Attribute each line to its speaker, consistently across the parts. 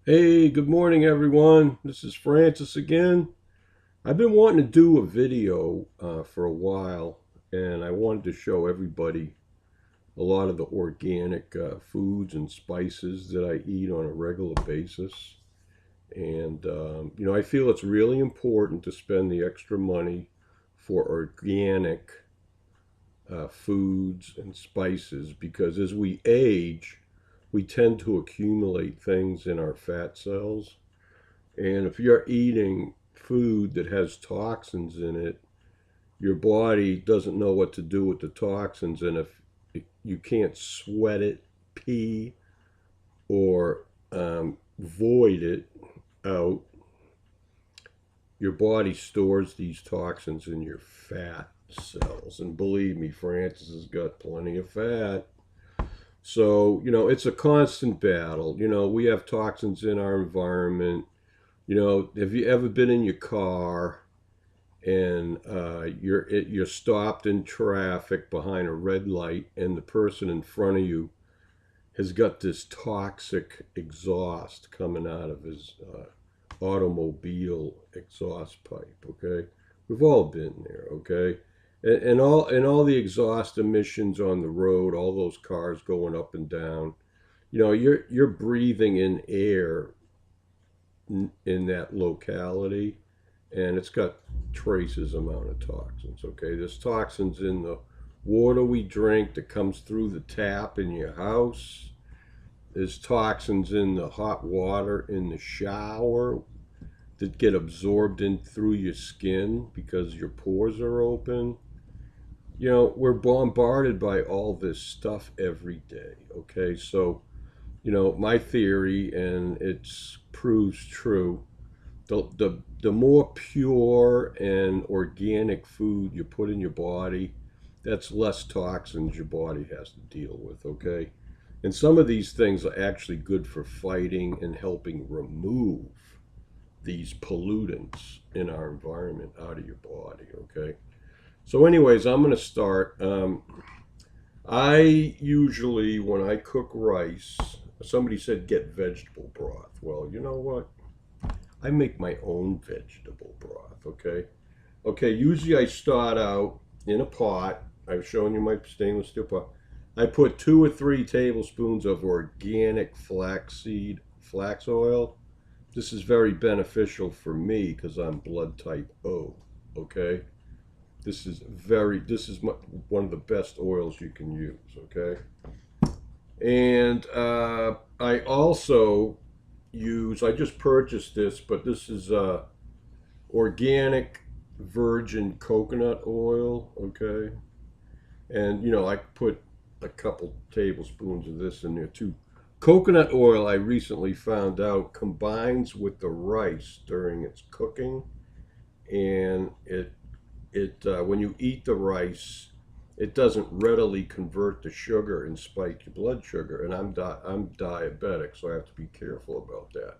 Speaker 1: Hey, good morning, everyone. This is Francis again. I've been wanting to do a video for a while, and I wanted to show everybody a lot of the organic foods and spices that I eat on a regular basis. And I feel it's really important to spend the extra money for organic foods and spices because as we age, we tend to accumulate things in our fat cells. And if you're eating food that has toxins in it, your body doesn't know what to do with the toxins. And if you can't sweat it, pee, or void it out, your body stores these toxins in your fat cells. And believe me, Francis has got plenty of fat. So, it's a constant battle. We have toxins in our environment. Have you ever been in your car and you're stopped in traffic behind a red light, and the person in front of you has got this toxic exhaust coming out of his automobile exhaust pipe? Okay, we've all been there. Okay, and all the exhaust emissions on the road, all those cars going up and down. You're breathing in air in that locality, and it's got traces amount of toxins. Okay, there's toxins in the water we drink that comes through the tap in your house. There's toxins in the hot water in the shower that get absorbed in through your skin because your pores are open. We're bombarded by all this stuff every day. Okay, so my theory, and it's proves true, the more pure and organic food you put in your body, that's less toxins your body has to deal with. Okay, and some of these things are actually good for fighting and helping remove these pollutants in our environment out of your body. Okay, so anyways, I'm going to start. I usually, when I cook rice, somebody said get vegetable broth. Well, you know what? I make my own vegetable broth. Okay. Okay. Usually I start out in a pot. I've shown you my stainless steel pot. I put 2 or 3 tablespoons of organic flax oil. This is very beneficial for me because I'm blood type O. Okay. This is one of the best oils you can use. Okay. And I also I just purchased this, but this is organic virgin coconut oil. Okay. And, I put a couple tablespoons of this in there too. Coconut oil, I recently found out, combines with the rice during its cooking, and it when you eat the rice, it doesn't readily convert to sugar and spike your blood sugar. And I'm diabetic, so I have to be careful about that.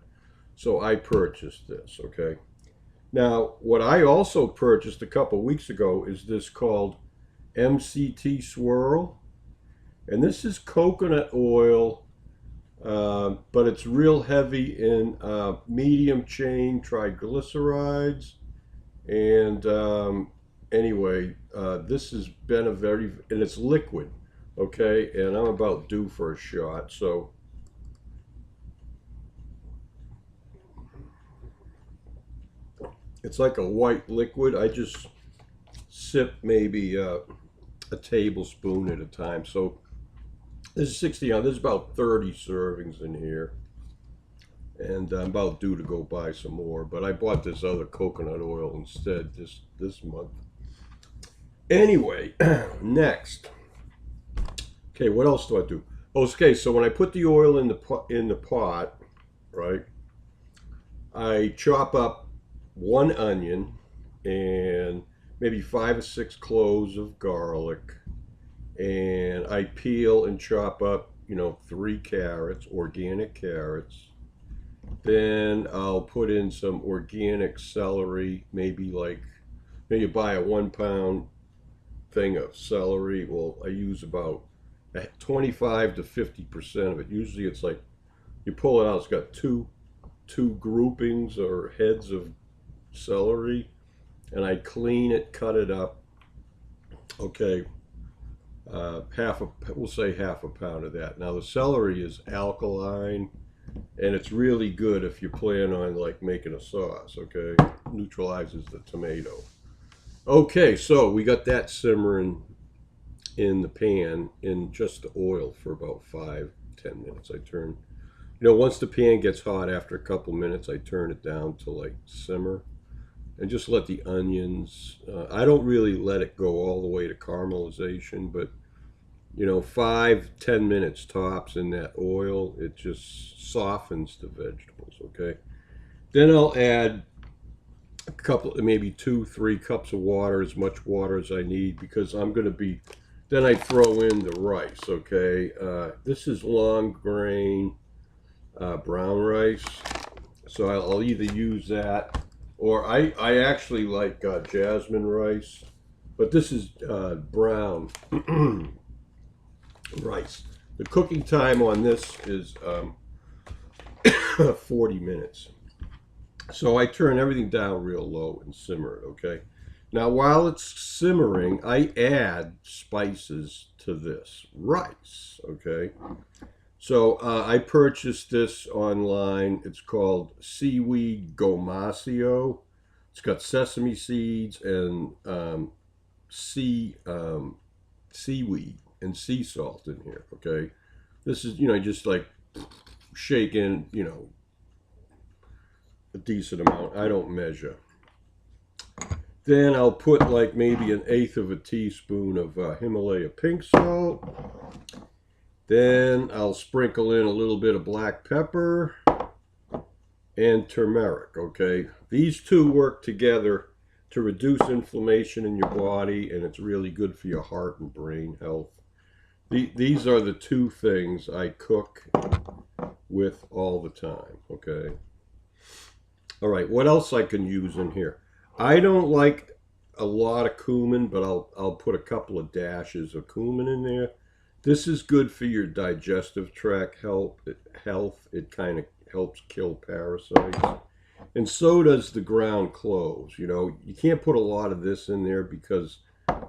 Speaker 1: So I purchased this. Okay. Now, what I also purchased a couple weeks ago is this called MCT Swirl, and this is coconut oil, but it's real heavy in medium chain triglycerides. And anyway, this has been and it's liquid. Okay, and I'm about due for a shot. So it's like a white liquid. I just sip maybe a tablespoon at a time. So this is 60 ounces. There's about 30 servings in here. And I'm about due to go buy some more. But I bought this other coconut oil instead this month. Anyway, next. Okay, what else do I do? Okay, so when I put the oil in the pot, right, I chop up 1 onion and maybe 5 or 6 cloves of garlic, and I peel and chop up 3 carrots, organic carrots. Then I'll put in some organic celery, maybe you buy a 1 pound thing of celery. Well, I use about 25 to 50% of it. Usually it's like you pull it out, it's got two 2 groupings or heads of celery, and I clean it, cut it up. Okay, we'll say half a pound of that. Now the celery is alkaline, and it's really good if you plan on like making a sauce. Okay, neutralizes the tomato. Okay, so we got that simmering in the pan in just the oil for about 5-10 minutes. I turn, once the pan gets hot, after a couple minutes, I turn it down to like simmer, and just let the onions. I don't really let it go all the way to caramelization, but 5-10 minutes tops in that oil. It just softens the vegetables. Okay, then I'll add a couple, maybe 2-3 cups of water, as much water as I need, because I'm going to be. Then I throw in the rice. Okay, this is long grain brown rice, so I'll either use that, or I actually like jasmine rice, but this is brown rice. The cooking time on this is 40 minutes. So I turn everything down real low and simmer it, okay? Now while it's simmering, I add spices to this rice, okay? So I purchased this online. It's called Seaweed Gomasio. It's got sesame seeds and seaweed and sea salt in here, okay? This is, just like shake in, a decent amount. I don't measure. Then I'll put like maybe 1/8 of a teaspoon of Himalayan pink salt. Then I'll sprinkle in a little bit of black pepper and turmeric, okay? These two work together to reduce inflammation in your body, and it's really good for your heart and brain health. These are the 2 things I cook with all the time, okay? All right, what else I can use in here? I don't like a lot of cumin, but I'll put a couple of dashes of cumin in there. This is good for your digestive tract health. It kind of helps kill parasites. And so does the ground cloves. You can't put a lot of this in there because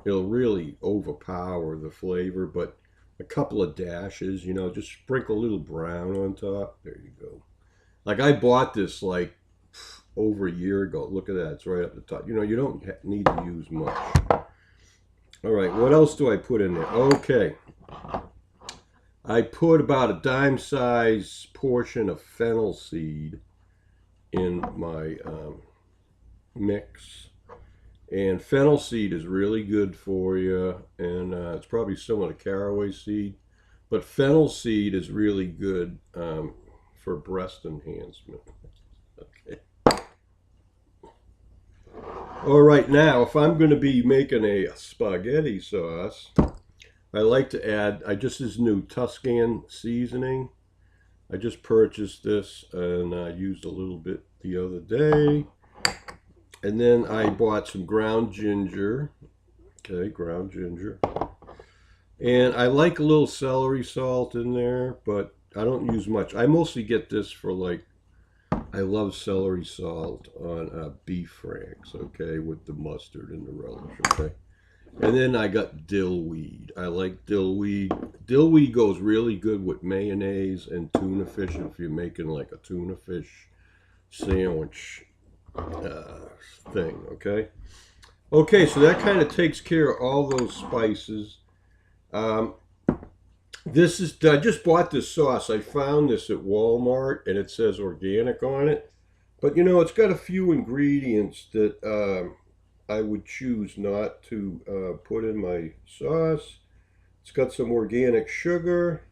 Speaker 1: it'll really overpower the flavor, but a couple of dashes, just sprinkle a little brown on top. There you go. Like I bought this like over a year ago. Look at that. It's right up the top. You don't need to use much. All right, what else do I put in there? Okay. I put about a dime-size portion of fennel seed in my mix. And fennel seed is really good for you, and it's probably similar to caraway seed. But fennel seed is really good for breast enhancement. Okay. All right, now if I'm going to be making a spaghetti sauce, I like to add, this is new Tuscany seasoning. I just purchased this and I used a little bit the other day. And then I bought some ground ginger. Okay, ground ginger. And I like a little celery salt in there, but I don't use much. I mostly get this for I love celery salt on beef franks, okay, with the mustard and the relish, okay. And then I got dill weed. I like dill weed. Dill weed goes really good with mayonnaise and tuna fish if you're making like a tuna fish sandwich thing, okay? Okay, so that kind of takes care of all those spices. I just bought this sauce. I found this at Walmart, and it says organic on it. But, it's got a few ingredients that I would choose not to put in my sauce. It's got some organic sugar.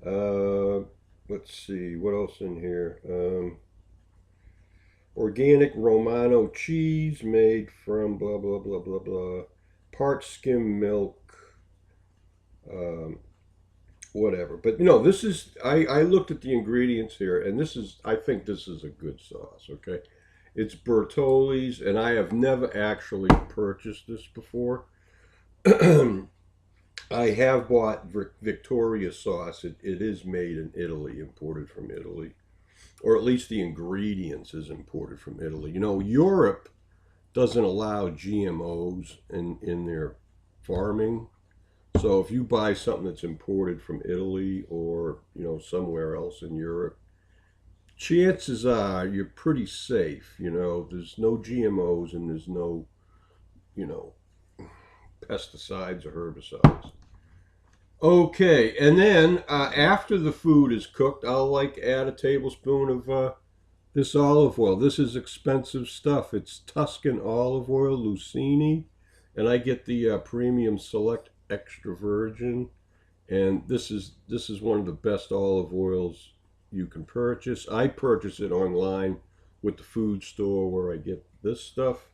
Speaker 1: Let's see, what else in here? Organic Romano cheese made from blah, blah, blah, blah, blah. Part skim milk. Whatever. But, this is, I looked at the ingredients here, and I think this is a good sauce, okay? It's Bertolli's, and I have never actually purchased this before. I have bought Victoria sauce. It is made in Italy, imported from Italy. or at least the ingredients, is imported from Italy. You know, Europe doesn't allow GMOs in their farming. So if you buy something that's imported from Italy or, you know, somewhere else in Europe, chances are you're pretty safe. You know, there's no GMOs and there's no, you know, pesticides or herbicides. Okay, and then after the food is cooked, I'll like add a tablespoon of this olive oil. This is expensive stuff. It's Tuscan olive oil, Lucini, and I get the premium select extra virgin. And this is one of the best olive oils you can purchase. I purchase it online with the food store where I get this stuff,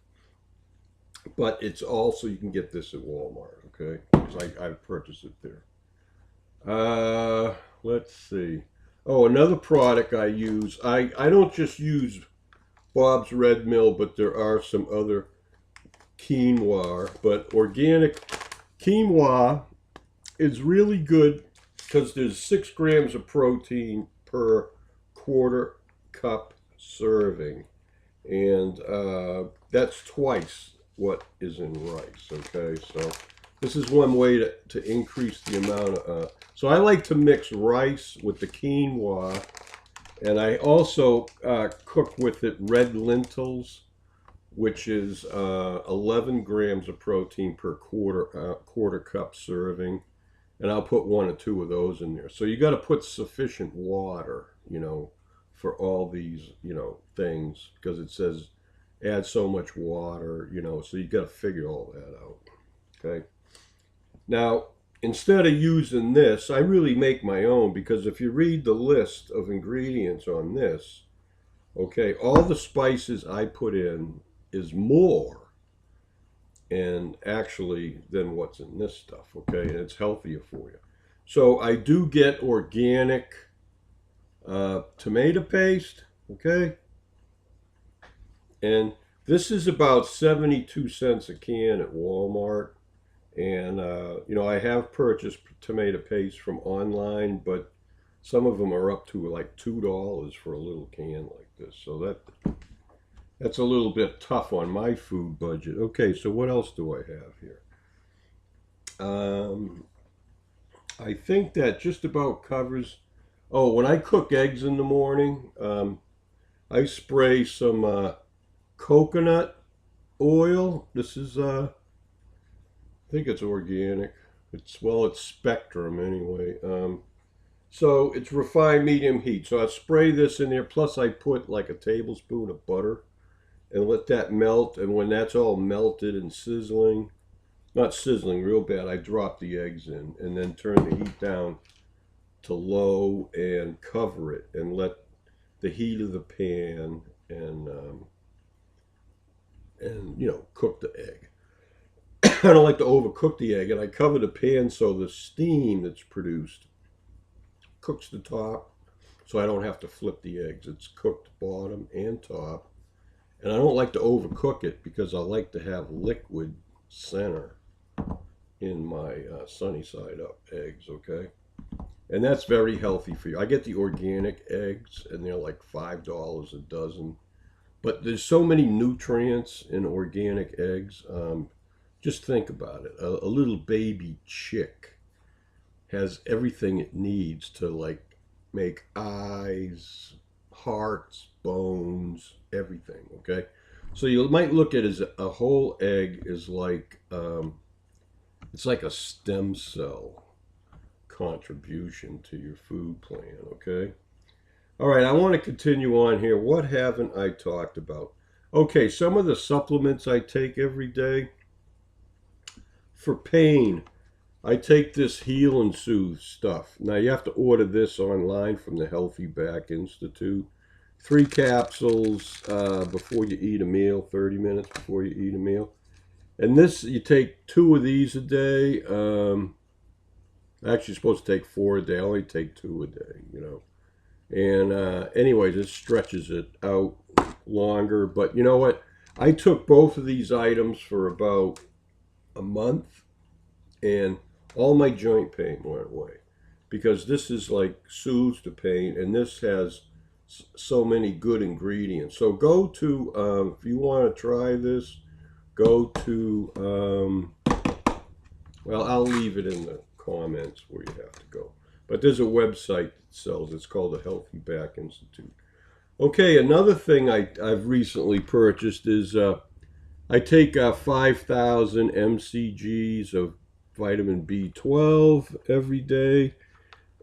Speaker 1: but it's also you can get this at Walmart. Okay, because I purchased it there. Let's see. Oh, another product I use. I don't just use Bob's Red Mill, but there are some other quinoa. But organic quinoa is really good because there's 6 grams of protein per quarter cup serving. And that's twice what is in rice, okay? So this is one way to increase the amount of... so I like to mix rice with the quinoa, and I also cook with it red lentils, which is 11 grams of protein per quarter cup serving. And I'll put 1 or 2 of those in there. So you got to put sufficient water, you know, for all these, you know, things, because it says add so much water, you know, so you got to figure all that out. Okay. Now, instead of using this, I really make my own, because if you read the list of ingredients on this, okay, all the spices I put in is more and actually than what's in this stuff, okay, and it's healthier for you. So I do get organic tomato paste, okay, and this is about 72 cents a can at Walmart. And you know, I have purchased tomato paste from online, but some of them are up to like $2 for a little can like this, so that's a little bit tough on my food budget. Okay, so what else do I have here? I think that just about covers... oh, when I cook eggs in the morning, I spray some coconut oil. This is, I think it's organic. It's Spectrum anyway. So it's refined medium heat. So I spray this in there, plus I put like a tablespoon of butter and let that melt. And when that's all melted and sizzling, not sizzling real bad, I drop the eggs in and then turn the heat down to low and cover it and let the heat of the pan and you know, cook the egg. I don't like to overcook the egg, and I cover the pan so the steam that's produced cooks the top, so I don't have to flip the eggs. It's cooked bottom and top. And I don't like to overcook it because I like to have liquid center in my sunny side up eggs, okay? And that's very healthy for you. I get the organic eggs, and they're like $5 a dozen. But there's so many nutrients in organic eggs. Just think about it. A little baby chick has everything it needs to like make eyes, hearts, bones, everything, okay? So you might look at it as a whole egg is like, it's like a stem cell contribution to your food plan, okay? All right, I want to continue on here. What haven't I talked about? Okay, some of the supplements I take every day. For pain, I take this Heal and Soothe stuff. Now, you have to order this online from the Healthy Back Institute. 3 capsules before you eat a meal, 30 minutes before you eat a meal. And this, you take 2 of these a day. Actually, you're supposed to take 4 a day. I only take 2 a day, you know. And anyways, it stretches it out longer. But you know what? I took both of these items for about a month, and all my joint pain went away. Because this is like soothes the pain, and this has so many good ingredients. So go to, if you want to try this, go to, well, I'll leave it in the comments where you have to go. But there's a website that sells it. It's called the Healthy Back Institute. Okay, another thing I've recently purchased is I take 5,000 mcgs of vitamin B12 every day,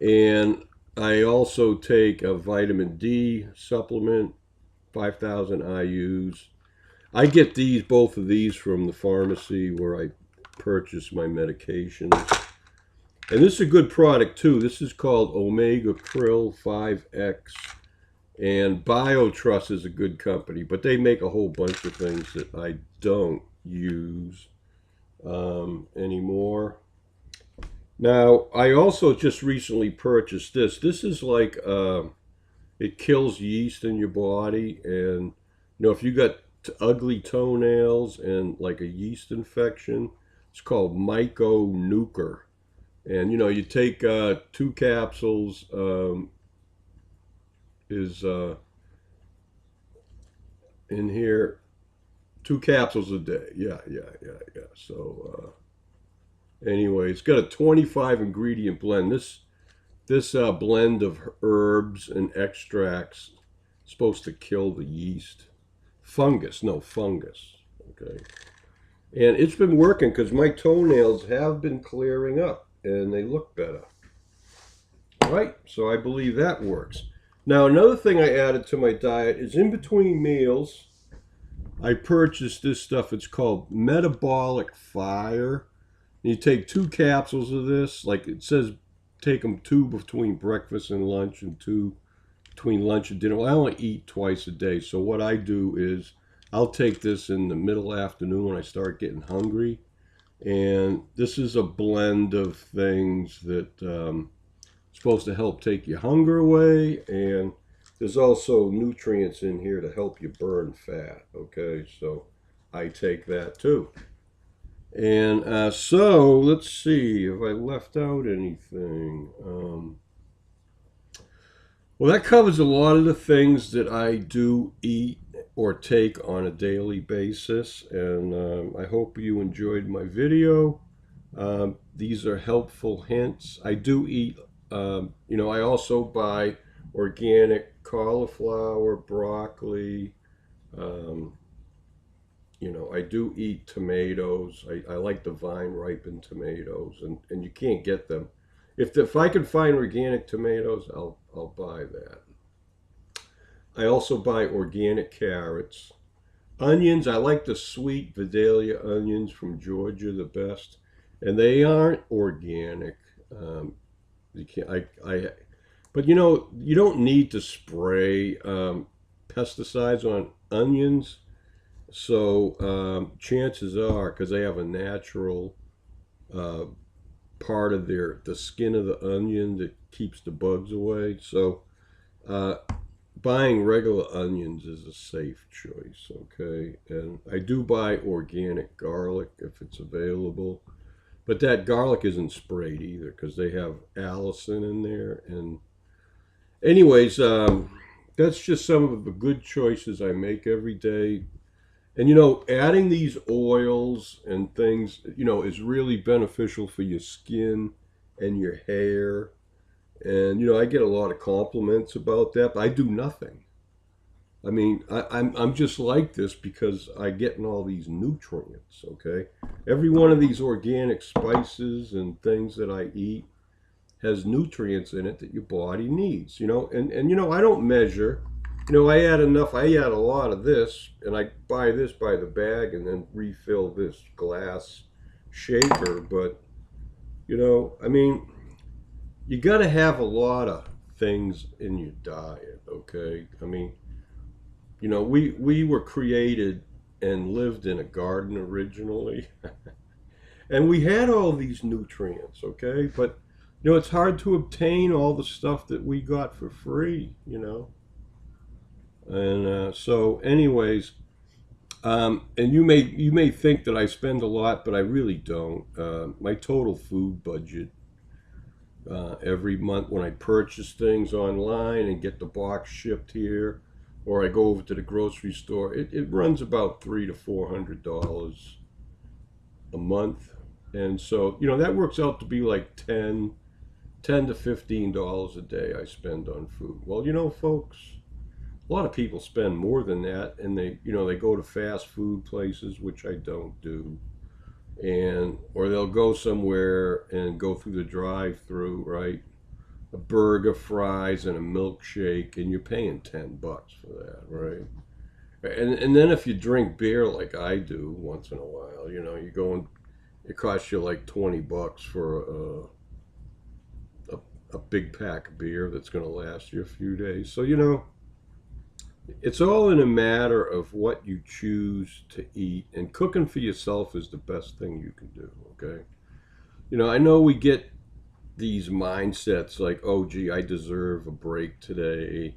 Speaker 1: and I also take a vitamin D supplement, 5,000 IUs. I get both of these from the pharmacy where I purchase my medications. And this is a good product too. This is called Omega Krill 5X. And BioTrust is a good company, but they make a whole bunch of things that I don't use anymore. Now, I also just recently purchased this. This is like, it kills yeast in your body. And, if you got ugly toenails and like a yeast infection, it's called Myco-Nuker. And, you take 2 capsules, is in here, 2 capsules a day. Yeah. So anyway, it's got a 25 ingredient blend. This blend of herbs and extracts is supposed to kill the yeast. Fungus. Okay. And it's been working because my toenails have been clearing up and they look better. Right? So I believe that works. Now, another thing I added to my diet is in between meals, I purchased this stuff. It's called Metabolic Fire. You take 2 capsules of this. Like it says, take them 2 between breakfast and lunch and 2 between lunch and dinner. Well, I only eat twice a day. So what I do is I'll take this in the middle afternoon when I start getting hungry. And this is a blend of things that supposed to help take your hunger away, and there's also nutrients in here to help you burn fat. Okay, so I take that too. And so let's see if I left out anything. Well, that covers a lot of the things that I do eat or take on a daily basis, and I hope you enjoyed my video. These are helpful hints. I do eat I also buy organic cauliflower, broccoli. I do eat tomatoes. I like the vine ripened tomatoes, and you can't get them. If I can find organic tomatoes, I'll buy that. I also buy organic carrots. Onions, I like the sweet Vidalia onions from Georgia the best, and they aren't organic. You can't. But you don't need to spray pesticides on onions. So chances are, because they have a natural part of the skin of the onion that keeps the bugs away. So buying regular onions is a safe choice. Okay, and I do buy organic garlic if it's available. But that garlic isn't sprayed either because they have allicin in there. And anyways, that's just some of the good choices I make every day. And adding these oils and things, is really beneficial for your skin and your hair. And I get a lot of compliments about that, but I do nothing. I mean, I'm just like this because I get in all these nutrients, okay? Every one of these organic spices and things that I eat has nutrients in it that your body needs, and I don't measure. I add a lot of this, and I buy this by the bag and then refill this glass shaker, but, I mean, you got to have a lot of things in your diet, okay? I mean, we were created and lived in a garden originally. And we had all these nutrients, okay? But, it's hard to obtain all the stuff that we got for free, And so anyways, and you may think that I spend a lot, but I really don't. My total food budget every month when I purchase things online and get the box shipped here, or I go over to the grocery store. It runs about $300 to $400 a month, and so that works out to be like ten to $15 a day I spend on food. Well, folks, a lot of people spend more than that, and they go to fast food places, which I don't do, and or they'll go somewhere and go through the drive-through, right? A burger, fries, and a milkshake, and you're paying $10 for that, right? And then if you drink beer like I do once in a while, you go and it costs you like $20 for a big pack of beer that's going to last you a few days. So it's all in a matter of what you choose to eat, and cooking for yourself is the best thing you can do. Okay, I know we get these mindsets like, oh gee, I deserve a break today,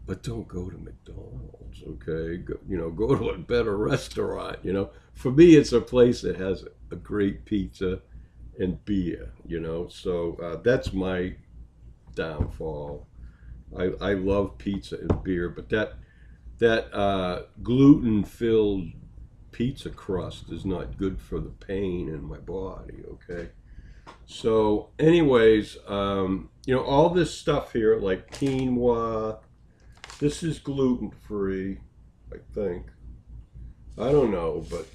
Speaker 1: but don't go to McDonald's. Okay, go to a better restaurant. For me, it's a place that has a great pizza and beer. So that's my downfall. I love pizza and beer, but that gluten-filled pizza crust is not good for the pain in my body. Okay, so anyways, all this stuff here like quinoa, this is gluten-free, I think. I don't know, but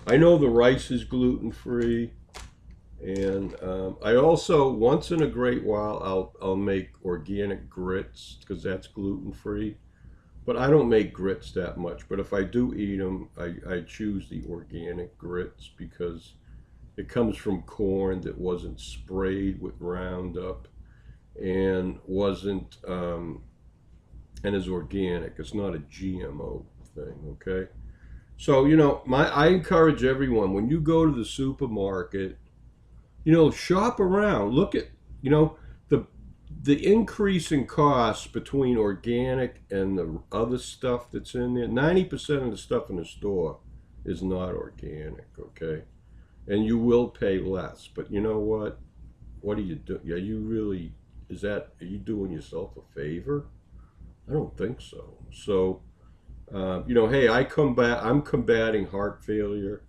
Speaker 1: I know the rice is gluten-free. And I also, once in a great while, I'll make organic grits because that's gluten free. But I don't make grits that much. But if I do eat them, I choose the organic grits because it comes from corn that wasn't sprayed with Roundup and wasn't and is organic. It's not a GMO thing. Okay. So I encourage everyone, when you go to the supermarket, shop around. Look at, the increase in costs between organic and the other stuff that's in there. 90% of the stuff in the store is not organic, okay? And you will pay less. But you know what? What do you do? Are you doing yourself a favor? I don't think so. So, hey, I'm combating heart failure,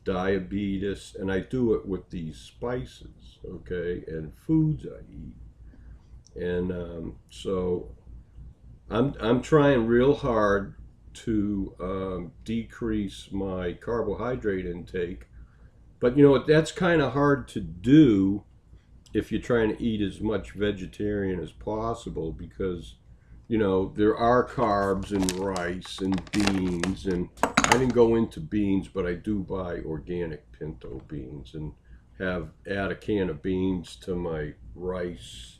Speaker 1: diabetes, and I do it with these spices, okay, and foods I eat. And so I'm trying real hard to decrease my carbohydrate intake, but that's kind of hard to do if you're trying to eat as much vegetarian as possible because there are carbs in rice and beans, and I didn't go into beans, but I do buy organic pinto beans and add a can of beans to my rice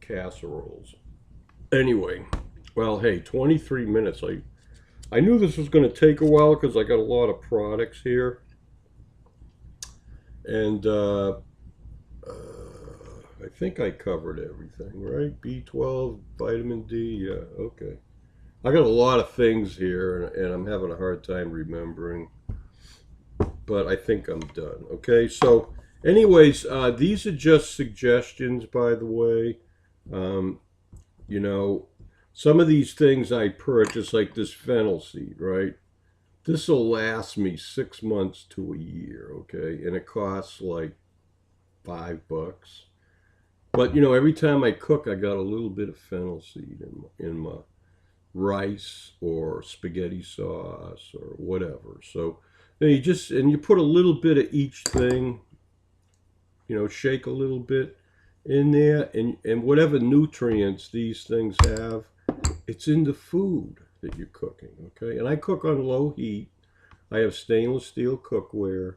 Speaker 1: casseroles. Anyway, well, hey, 23 minutes. I knew this was going to take a while because I got a lot of products here, and I think I covered everything, right? B12, vitamin D, yeah, okay. I got a lot of things here, and I'm having a hard time remembering, but I think I'm done. Okay, so anyways, these are just suggestions, by the way. Um, you know, some of these things I purchased, like this fennel seed, right? This will last me 6 months to a year, okay? And it costs like $5. But every time I cook, I got a little bit of fennel seed in my rice or spaghetti sauce or whatever. So then you put a little bit of each thing, shake a little bit in there, and whatever nutrients these things have, it's in the food that you're cooking, okay? And I cook on low heat. I have stainless steel cookware,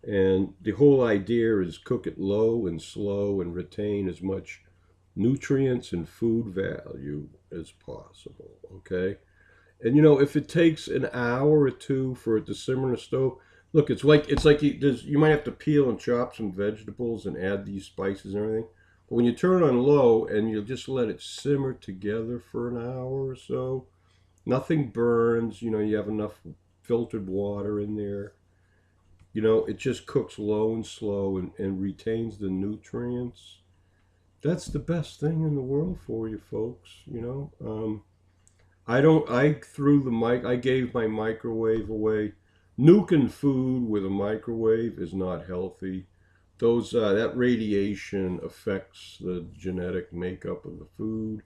Speaker 1: and the whole idea is cook it low and slow and retain as much nutrients and food value as possible, okay? And if it takes an hour or two for it to simmer in the stove, look, it's like you might have to peel and chop some vegetables and add these spices and everything. But when you turn it on low and you just let it simmer together for an hour or so, nothing burns. You have enough filtered water in there. it just cooks low and slow and retains the nutrients. That's the best thing in the world for you folks. I threw the I gave my microwave away. Nuking food with a microwave is not healthy. That radiation affects the genetic makeup of the food,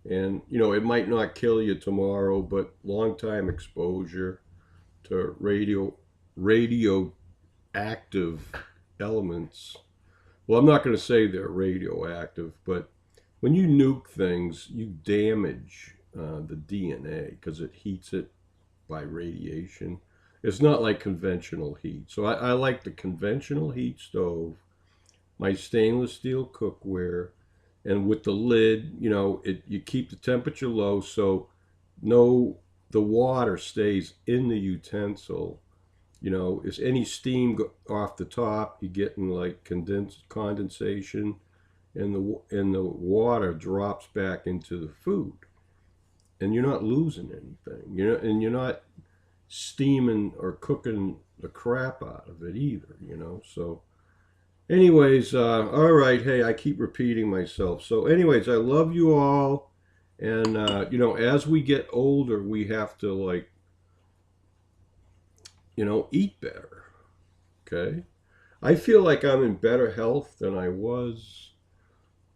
Speaker 1: and it might not kill you tomorrow, but long time exposure to radioactive elements. Well, I'm not going to say they're radioactive, but when you nuke things, you damage the DNA because it heats it by radiation. It's not like conventional heat. So I like the conventional heat stove, my stainless steel cookware, and with the lid, you keep the temperature low so no the water stays in the utensil. If any steam off the top, you're getting like condensation, and the water drops back into the food, and you're not losing anything. And you're not steaming or cooking the crap out of it either. So, anyways, all right. Hey, I keep repeating myself. So, anyways, I love you all, and as we get older, we have to eat better. Okay. I feel like I'm in better health than I was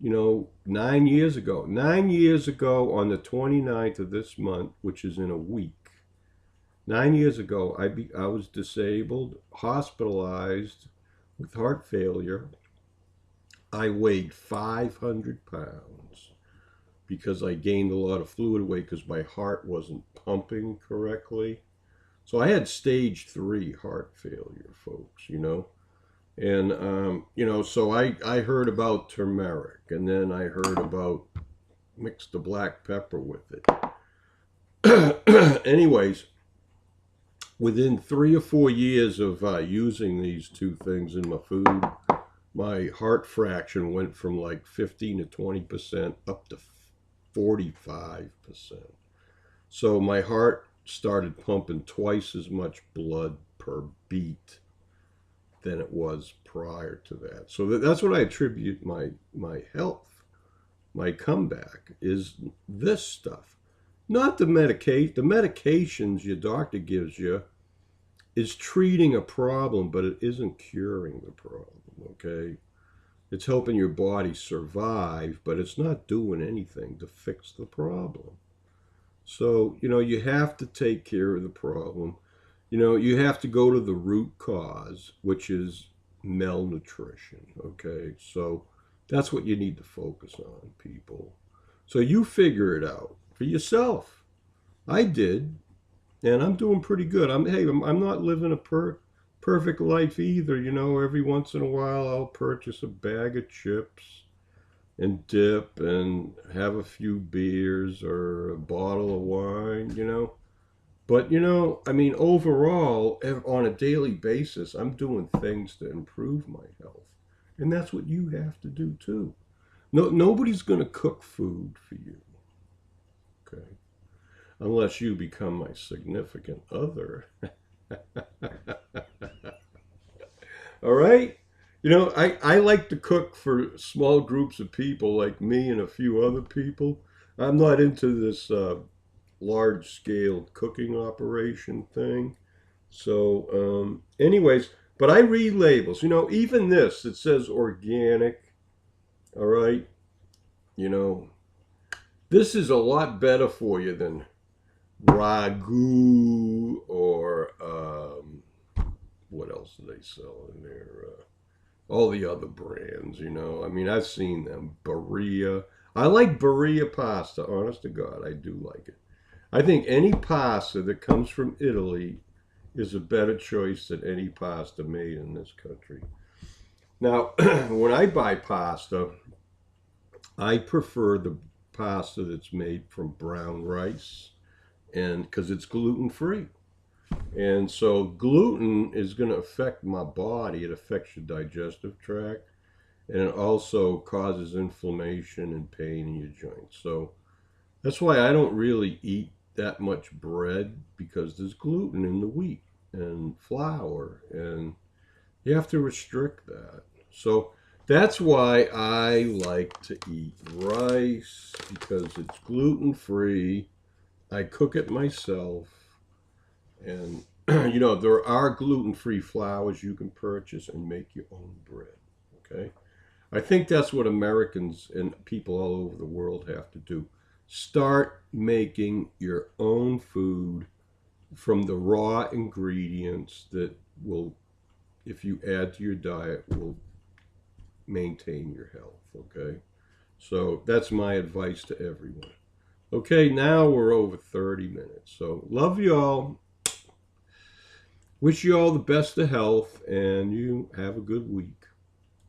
Speaker 1: 9 years ago. 9 years ago, on the 29th of this month, which is in a week, 9 years ago, I was disabled, hospitalized with heart failure. I weighed 500 pounds because I gained a lot of fluid weight because my heart wasn't pumping correctly. So I had stage 3 heart failure, folks. And, so I heard about turmeric, and then I heard about mix the black pepper with it. Anyways, within 3 or 4 years of using these two things in my food, my heart fraction went from like 15 to 20% up to 45%. So my heart started pumping twice as much blood per beat than it was prior to that. So that's what I attribute my health, my comeback is this stuff, not the medication. The medications your doctor gives you is treating a problem, but it isn't curing the problem. Okay, it's helping your body survive, but it's not doing anything to fix the problem. So you have to take care of the problem. You have to go to the root cause, which is malnutrition. Okay, so that's what you need to focus on, people. So you figure it out for yourself. I did, and I'm doing pretty good. I'm not living a perfect life either. Every once in a while I'll purchase a bag of chips and dip and have a few beers or a bottle of wine. But overall, on a daily basis, I'm doing things to improve my health, and that's what you have to do too. No, nobody's going to cook food for you, okay? Unless you become my significant other. All right? I like to cook for small groups of people like me and a few other people. I'm not into this large scale cooking operation thing. So, anyways, but I read labels. Even this, it says organic. All right. You know, this is a lot better for you than ragu or what else do they sell in there? All the other brands. I've seen them. Berea. I like Berea pasta. Honest to God, I do like it. I think any pasta that comes from Italy is a better choice than any pasta made in this country. Now, when I buy pasta, I prefer the pasta that's made from brown rice, and because it's gluten free. And so gluten is going to affect my body. It affects your digestive tract, and it also causes inflammation and pain in your joints. So that's why I don't really eat that much bread, because there's gluten in the wheat and flour, and You have to restrict that. So that's why I like to eat rice, because it's gluten free. I cook it myself. And there are gluten free flours you can purchase and make your own bread. Okay? I think that's what Americans and people all over the world have to do. Start making your own food from the raw ingredients that will, if you add to your diet, will maintain your health. Okay? So that's my advice to everyone. Okay, now we're over 30 minutes. So love you all. Wish you all the best of health, and you have a good week.